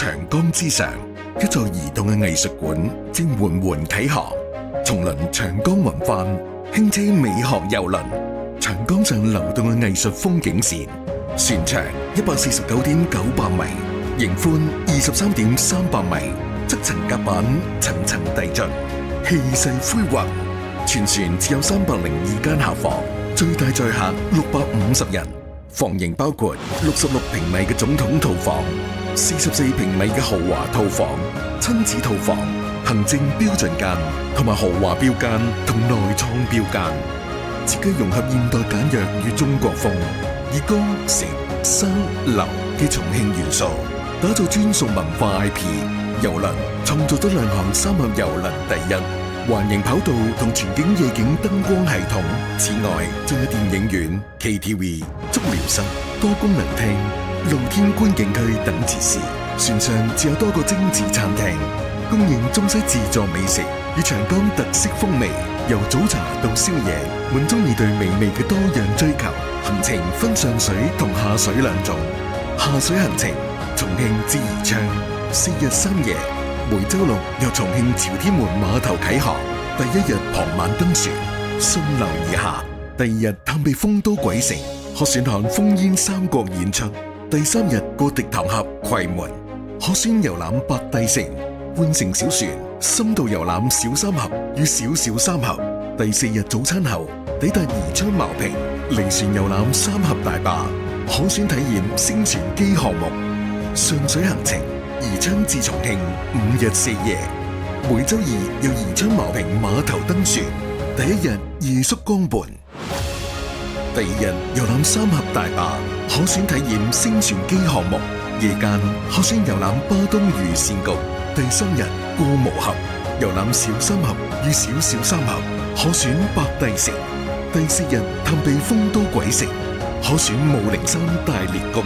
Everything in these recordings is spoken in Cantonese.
長江之上，一座移動嘅藝術館正緩緩啟航。重臨長江雲帆，輕車美學遊輪，長江上流動嘅藝術風景線。船長149.900米，盈寬23.300米，側層甲板層層遞進，氣勢恢宏。全船只有302間客房，最大載客650人。房型包括66平米嘅總統套房、44平米嘅豪華套房、親子套房、行政標準間同埋豪華標間同內創標間，設計融合現代簡約與中國風，以江城山流嘅重慶元素，打造專屬文化 IP。郵輪創造咗兩項三合郵輪第一。環形跑道同全景夜景燈光系統，此外仲有電影院、KTV、足療室、多功能廳、露天觀景區等設施。船上設有多個精緻餐廳，供應中西自助美食與長江特色風味。由早茶到宵夜，滿足你對美味嘅多樣追求。行程分上水同下水兩種。下水行程，重慶至宜昌4日3夜。每週六由重慶朝天門碼頭啟航，第一日傍晚登船，順流而下；第二日探秘豐都鬼城，可選看烽煙三國演出；第三日過滌塘峽夔門，可選遊覽白帝城；換乘小船深度遊覽小三峽與小小三峽；第四日早餐後抵達宜昌茅坪，離船遊覽三峽大壩，可選體驗升船機項目。上水行程，宜昌至重慶5日4夜，每週二由宜昌茅坪碼頭登船，第一日夜宿江畔，第二日遊覽三峽大壩，可選體驗升船機項目，夜間可選遊覽巴東嶼線局，第三日過蕪峽，遊覽小三峽與小小三峽，可選白帝城，第四日探秘豐都鬼城，可選武陵山大裂谷，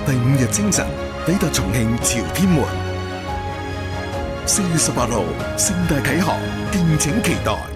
第五日清晨抵達重慶朝天門。4月18號盛大啟航，敬請期待。